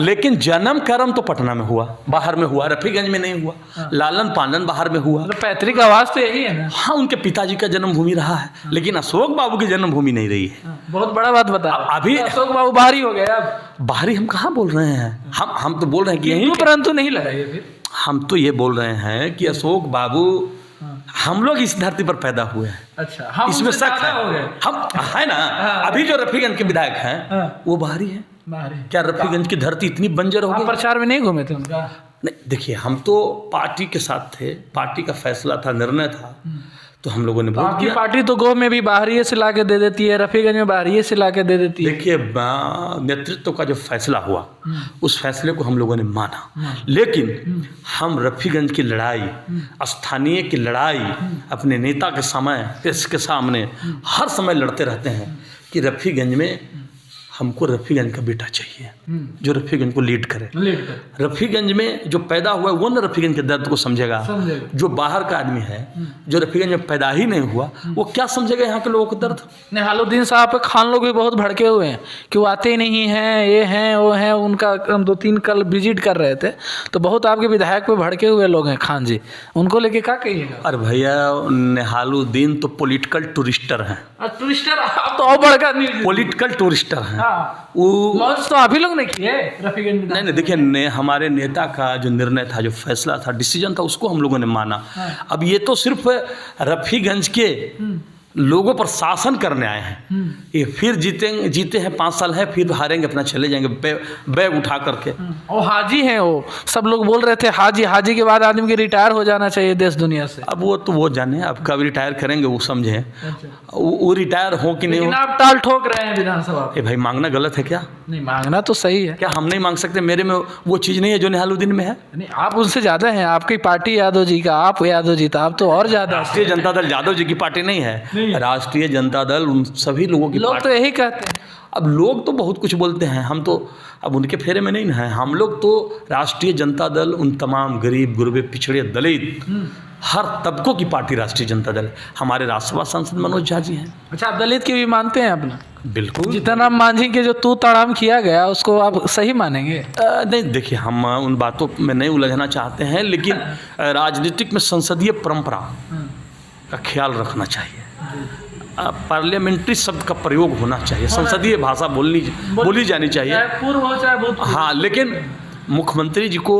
लेकिन जन्म कर्म तो पटना में हुआ, बाहर में हुआ, रफ़ीगंज में नहीं हुआ। लालन पालन बाहर में हुआ। पैतृक आवास तो यही है ना? हाँ, उनके पिताजी का जन्मभूमि रहा है, लेकिन अशोक बाबू की जन्मभूमि नहीं रही है। बहुत बड़ा बात बता। अभी अशोक बाबू बाहरी हो गए अब। बाहरी हम कहाँ बोल रहे हैं, हम तो बोल रहे हैं कि यहीं, परंतु नहीं लगाइए फिर। हम तो ये बोल रहे हैं कि अशोक बाबू, हम लोग इस धरती पर पैदा हुए हैं। अच्छा, हम इसमें शक है, हो गए। हम है ना। अभी जो रफ़ीगंज के विधायक हैं वो बाहरी हैं। क्या रफ़ीगंज की धरती इतनी बंजर हो गई? प्रचार में नहीं घूमे थे उनका? नहीं, देखिए हम तो पार्टी के साथ थे, पार्टी का फैसला था, निर्णय था, तो हम लोगों ने वोट किया। पार्टी तो गोह में भी बाहरी से ला के दे देती है, रफ़ीगंज में बाहरी से ला के दे देती है। देखिए, नेतृत्व का जो फैसला हुआ उस फैसले को हम लोगों ने माना, लेकिन हम रफ़ीगंज की लड़ाई, स्थानीय की लड़ाई अपने नेता के सामने हर समय लड़ते रहते हैं कि रफ़ीगंज में हमको रफ़ीगंज का बेटा चाहिए जो रफ़ीगंज को लीड करे। रफ़ीगंज में जो पैदा हुआ है वो न रफ़ीगंज के दर्द को समझेगा। जो बाहर का आदमी है, जो रफ़ीगंज में पैदा ही नहीं हुआ, वो क्या समझेगा यहाँ के लोगों को दर्द? निहालुद्दीन साहब पे खान लोग भी बहुत भड़के हुए हैं कि वो आते ही नहीं हैं, ये हैं वो हैं। उनका हम 2-3 कल विजिट कर रहे थे तो बहुत आपके विधायक पे भड़के हुए लोग हैं खान जी, उनको लेके क्या कहिएगा? अरे भैया, निहालुद्दीन तो पॉलिटिकल टूरिस्टर हैं। टूरिस्टर? आप तो और बड़का पॉलिटिकल टूरिस्टर हैं। वो लॉन्च तो आप ही लोग ने किए रफ़ीगंज? नहीं, देखिए, हमारे नेता का जो निर्णय था, जो फैसला था, डिसीजन था, उसको हम लोगों ने माना। अब ये तो सिर्फ रफ़ीगंज के लोगों पर शासन करने आए हैं। ये फिर जीते हैं 5 साल है, फिर हारेंगे, अपना चले जाएंगे बैग उठा करके। और हाजी हैं वो, सब लोग बोल रहे थे हाजी के बाद आदमी के रिटायर हो जाना चाहिए देश दुनिया से। अब वो तो वो जाने, अब कब रिटायर करेंगे वो समझे। वो रिटायर हो कि नहीं हो। आप टाल ठोक रहे हैं विधानसभा। भाई, मांगना गलत है क्या? नहीं, मांगना तो सही है। क्या हम नहीं मांग सकते? मेरे में वो चीज़ नहीं है जो निहालुद्दीन में है। नहीं, आप उनसे ज़्यादा हैं। आपकी पार्टी यादव जी का, आप यादव जी था, आप तो और ज़्यादा। राष्ट्रीय जनता दल यादव जी की पार्टी नहीं है। राष्ट्रीय जनता दल उन सभी लोगों की लोग तो यही कहते हैं। अब लोग तो बहुत कुछ बोलते हैं, हम तो अब उनके फेरे में नहीं हैं। हम लोग तो राष्ट्रीय जनता दल उन तमाम गरीब गुरबे पिछड़े दलित हर तबकों की पार्टी राष्ट्रीय जनता दल। हमारे राज्यसभा सांसद मनोज झा जी हैं। अच्छा, आप दलित की भी मानते हैं अपना? बिल्कुल। जीतनराम मांझी के जो तू तड़ाम किया गया उसको आप सही मानेंगे? नहीं, देखिए, हम उन बातों में नहीं उलझना चाहते हैं, लेकिन राजनीतिक में संसदीय परंपरा का ख्याल रखना चाहिए। पार्लियामेंट्री शब्द का प्रयोग होना चाहिए, संसदीय भाषा बोली जानी चाहिए, पूर्व हो चाहे भूतपूर्व। हाँ, लेकिन मुख्यमंत्री जी को,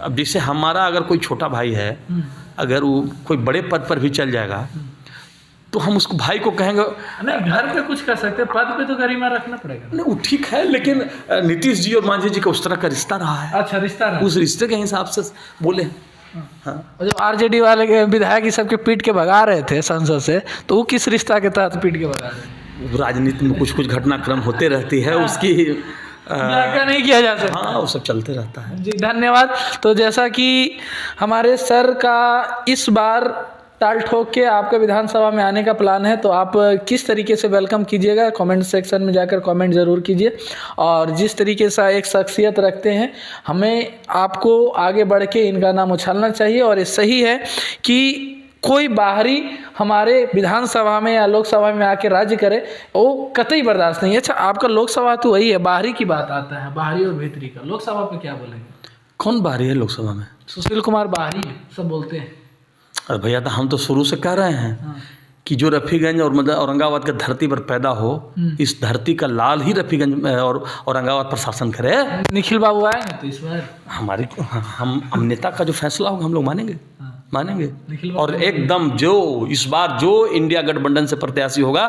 अब जैसे हमारा अगर कोई छोटा भाई है, अगर वो कोई बड़े पद पर भी चल जाएगा तो हम उसको भाई को कहेंगे। नहीं, घर पे कुछ कर सकते, पद पे तो गरिमा रखना पड़ेगा। नहीं, वो ठीक है, लेकिन नीतीश जी और मांझी जी का उस तरह का रिश्ता रहा है। अच्छा, रिश्ता रहा। उस रिश्ते के हिसाब से बोले। हाँ। और जो आरजेडी वाले के विधायक ये सबके पीट के भगा रहे थे संसद से, तो वो किस रिश्ता के तहत पीट के भगा रहे? राजनीति में कुछ घटनाक्रम होते रहती है, उसकी व्याख्या नहीं किया जा सकता। हाँ, वो सब चलते रहता है। जी, धन्यवाद। तो जैसा कि हमारे सर का इस बार टाल ठोक के आपका विधानसभा में आने का प्लान है, तो आप किस तरीके से वेलकम कीजिएगा, कमेंट सेक्शन में जाकर कमेंट ज़रूर कीजिए। और जिस तरीके से एक शख्सियत रखते हैं, हमें आपको आगे बढ़ के इनका नाम उछालना चाहिए। और ये सही है कि कोई बाहरी हमारे विधानसभा में या लोकसभा में आके राज्य करे, वो कतई बर्दाश्त नहीं है। अच्छा, आपका लोकसभा तो वही है, बाहरी की बात आता है, बाहरी और भीतरी का। लोकसभा पे क्या बोलेंगे? कौन बाहरी है लोकसभा में? सुशील कुमार बाहरी है, सब बोलते हैं। अरे भैया, तो हम तो शुरू से कह रहे हैं कि जो रफ़ीगंज और औरंगाबाद की धरती पर पैदा हो, इस धरती का लाल ही रफ़ीगंज और औरंगाबाद पर शासन करे। निखिल बाबू आएंगे तो इस बार हमारे हम नेता का जो फैसला होगा हम लोग मानेंगे। और एकदम जो इस बार जो इंडिया गठबंधन से प्रत्याशी होगा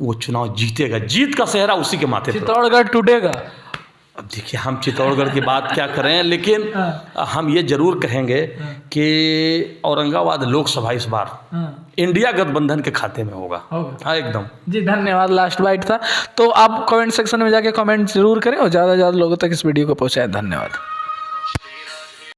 वो चुनाव जीतेगा। जीत का सेहरा उसी के माथे पर। चित्तौड़गढ़ टूटेगा। अब देखिए, हम चित्तौड़गढ़ की बात क्या करें, लेकिन हम ये जरूर कहेंगे कि औरंगाबाद लोकसभा इस बार इंडिया गठबंधन के खाते में होगा। हाँ, एकदम। जी, धन्यवाद। लास्ट बाइट था, तो आप कमेंट सेक्शन में जाके कमेंट जरूर करें और ज़्यादा से ज़्यादा लोगों तक इस वीडियो को पहुँचाएं। धन्यवाद।